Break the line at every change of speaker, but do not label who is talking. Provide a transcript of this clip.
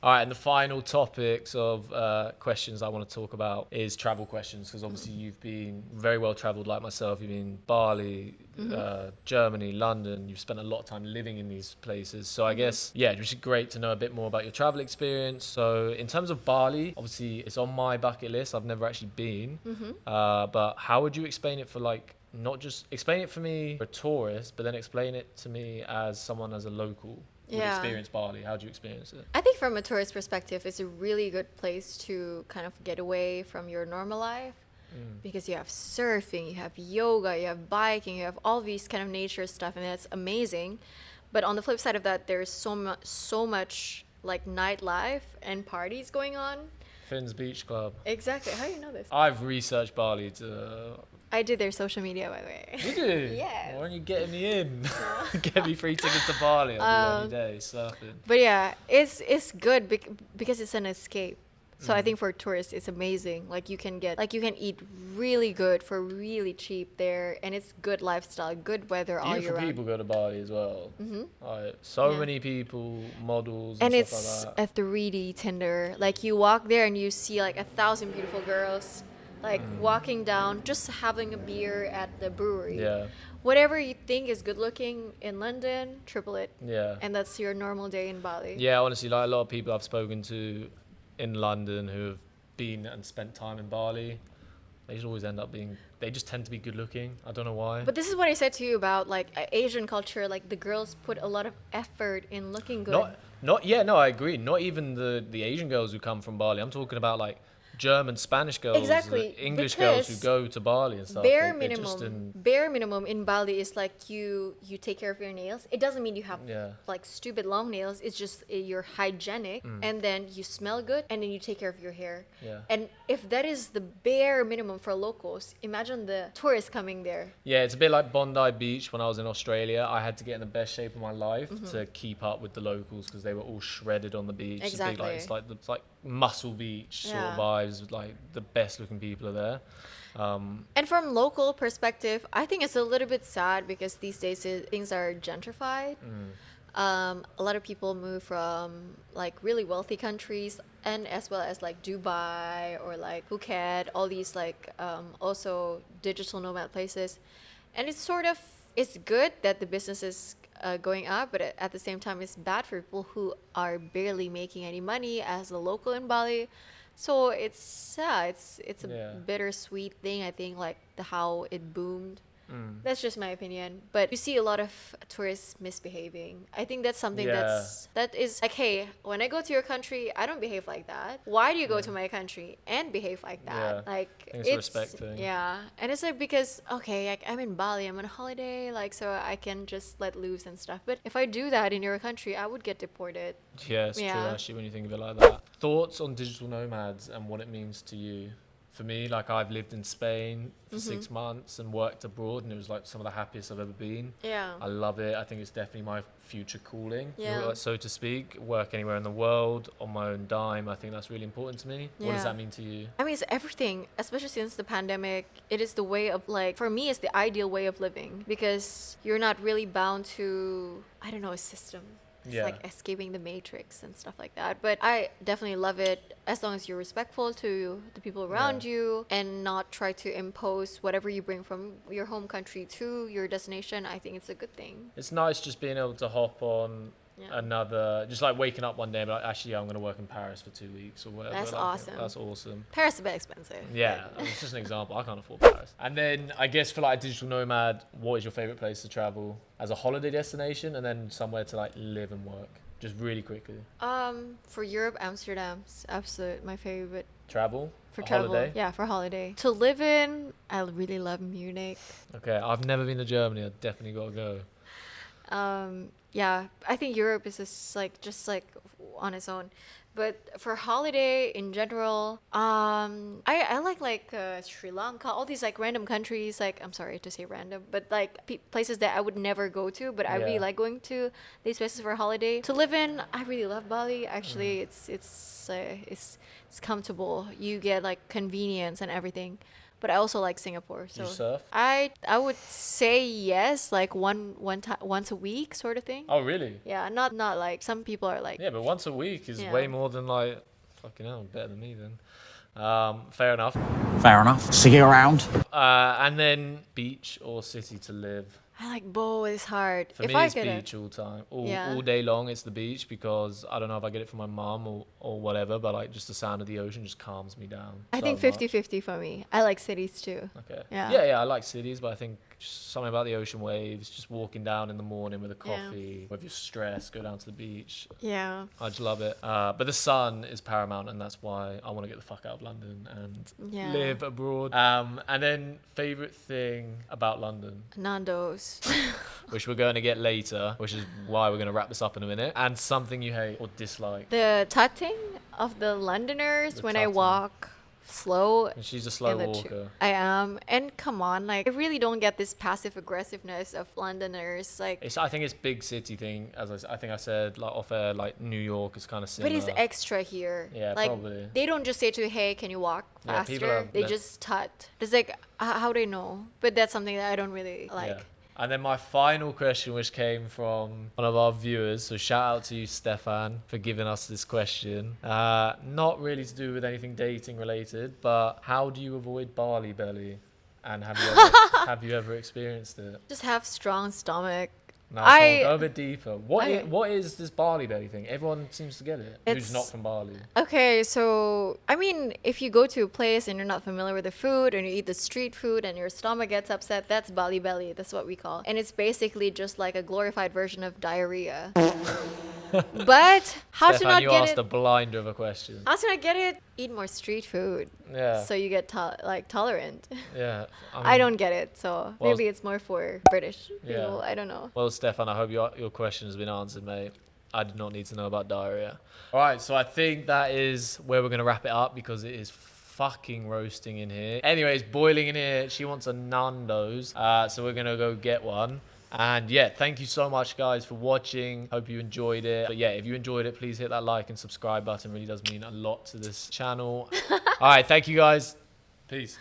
All right, and the final topics of questions I want to talk about is travel questions, because obviously you've been very well traveled like myself. You've been Bali, Germany, London. You've spent a lot of time living in these places. So I guess, yeah, it's just great to know a bit more about your travel experience. So in terms of Bali, obviously it's on my bucket list. I've never actually been. But how would you explain it for like, not just explain it for me for a tourist, but then explain it to me as someone as a local would experience Bali? How do you experience it?
I think from a tourist perspective, it's a really good place to kind of get away from your normal life because you have surfing, you have yoga, you have biking, you have all these kind of nature stuff, and that's amazing. But on the flip side of that, there's so much like nightlife and parties going on.
Finn's Beach Club.
Exactly. How do you know this?
I've researched Bali to...
I did their social media, by the way.
You do?
Yes.
Why aren't you getting me in? Get me free tickets to Bali. I'll be there any day surfing.
But yeah, it's good because it's an escape. So I think for tourists, it's amazing. Like you can eat really good for really cheap there, and it's good lifestyle, good weather all year
Beautiful
round.
people go to Bali as well. Many people, models,
And
stuff
it's
like that.
a 3D Tinder. Like you walk there and you see like 1,000 beautiful girls, like walking down, just having a beer at the brewery.
Yeah.
Whatever you think is good looking in London, triple it.
Yeah.
And that's your normal day in Bali.
Yeah, honestly, like a lot of people I've spoken to in London who have been and spent time in Bali, they just always end up being, they just tend to be good looking. I don't know why.
But this is what I said to you about like Asian culture. Like the girls put a lot of effort in looking good.
I agree. Not even the Asian girls who come from Bali. I'm talking about like German, Spanish girls,
Exactly,
English girls who
because
go to Bali and stuff.
bare
They're just in,
minimum in Bali is like you take care of your nails. It doesn't mean you have like stupid long nails. It's just you're hygienic, and then you smell good, and then you take care of your hair.
Yeah.
And if that is the bare minimum for locals, imagine the tourists coming there.
Yeah, it's a bit like Bondi Beach when I was in Australia. I had to get in the best shape of my life to keep up with the locals because they were all shredded on the beach.
Exactly.
It's like muscle beach sort of vibes. Like the best looking people are there.
And from local perspective, I think it's a little bit sad because these days things are gentrified. A lot of people move from like really wealthy countries and as well as like Dubai or like Phuket, all these like also digital nomad places. And it's good that the business is going up, but at the same time, it's bad for people who are barely making any money as a local in Bali. So it's a bittersweet thing, I think, like how it boomed. That's just my opinion. But you see a lot of tourists misbehaving. I think that's something that is like, hey, when I go to your country, I don't behave like that. Why do you go to my country and behave like that? Like
it's a respect thing.
Yeah. And it's like because okay, like I'm in Bali, I'm on a holiday, like so I can just let loose and stuff. But if I do that in your country, I would get deported.
Yeah, it's true actually when you think of it like that. Thoughts on digital nomads and what it means to you? For me, like I've lived in Spain for 6 months and worked abroad, and it was like some of the happiest I've ever been.
Yeah.
I love it. I think it's definitely my future calling,
Yeah.
so to speak. Work anywhere in the world on my own dime. I think that's really important to me. What does
Yeah.
that mean to you?
I mean, it's everything, especially since the pandemic. It is the way of like, for me, it's the ideal way of living because you're not really bound to, I don't know, a system. It's like escaping the matrix and stuff like that. But I definitely love it as long as you're respectful to the people around you and not try to impose whatever you bring from your home country to your destination. I think it's a good thing.
It's nice just being able to hop on another, just like waking up one day and be like, actually, I'm going to work in Paris for 2 weeks or whatever.
That's awesome.
That's awesome.
Paris is a bit expensive.
Yeah, it's just an example. I can't afford Paris. And then I guess for like a digital nomad, what is your favorite place to travel as a holiday destination and then somewhere to like live and work? Just really quickly.
For Europe, Amsterdam's absolute my favorite.
Travel?
For
a
travel,
holiday?
yeah, for holiday. To live in, I really love Munich.
Okay, I've never been to Germany. I've definitely got to go.
Yeah, I think Europe is just like on its own. But for holiday in general, I like Sri Lanka, all these like random countries. Like I'm sorry to say random, but like places that I would never go to, but I really like going to these places for a holiday. To live in, I really love Bali. Actually, it's comfortable. You get like convenience and everything. but I also like Singapore.
Do you
So
surf?
I would say yes, like once a week sort of thing.
Oh, really?
Yeah, not like some people are like.
Yeah, but once a week is
Yeah.
way more than like, fucking hell, better than me then. Fair enough.
Fair enough. See you around.
And then beach or city to live.
I like both. It's hard.
For
if
me,
I
it's
could,
beach all time.
Yeah.
All day long, it's the beach because I don't know if I get it from my mum or whatever, but like just the sound of the ocean just calms me down.
I
so
think
much.
50-50 for me. I like cities too.
Okay.
Yeah.
Yeah, I like cities, but I think just something about the ocean waves, just walking down in the morning with a
Yeah.
coffee, with your stress, go down to the beach.
Yeah.
I just love it. But the sun is paramount, and that's why I want to get the fuck out of London and
Yeah.
live abroad. And then favorite thing about London,
Nando's.
which we're going to get later, which is why we're going to wrap this up in a minute, and something you hate or dislike.
The tutting of the Londoners
The
when I
tutting.
walk slow.
And she's a slow
in the
walker.
I am. And come on, like I really don't get this passive aggressiveness of Londoners. Like,
I think it's big city thing, as I think I said, like off air, like New York is kind of similar.
but it's extra here.
Yeah,
like,
probably.
They don't just say to you, "Hey, can you walk
Yeah, people
faster?"
are
They
le-
just tut. It's like how they know. But that's something that I don't really like.
Yeah. And then my final question, which came from one of our viewers, so shout out to you, Stefan, for giving us this question. Not really to do with anything dating related, but how do you avoid Bali belly? And have you ever experienced it?
Just have strong stomach.
No, come on, go a bit deeper.
Okay.
What is this Bali belly thing? Everyone seems to get it. Who's
It's-
not from Bali?
Okay, so I mean, if you go to a place and you're not familiar with the food and you eat the street food and your stomach gets upset, that's Bali belly. That's what we call. And it's basically just like a glorified version of diarrhea. But how to
Stefan,
not
you
get
asked
it?
a blinder of a question.
How to not get it? Eat more street food.
Yeah.
So you get tolerant.
Yeah.
I don't get it, so
Well,
maybe it's more for British
Yeah.
people. I don't know.
Well, Stefan, I hope your question has been answered, mate. I did not need to know about diarrhea. All right, so I think that is where we're going to wrap it up because it is fucking roasting in here. Anyways, boiling in here. She wants a Nando's, so we're going to go get one. And yeah, thank you so much, guys, for watching. Hope you enjoyed it. But yeah, if you enjoyed it, please hit that like and subscribe button. It really does mean a lot to this channel. All right, thank you, guys. Peace.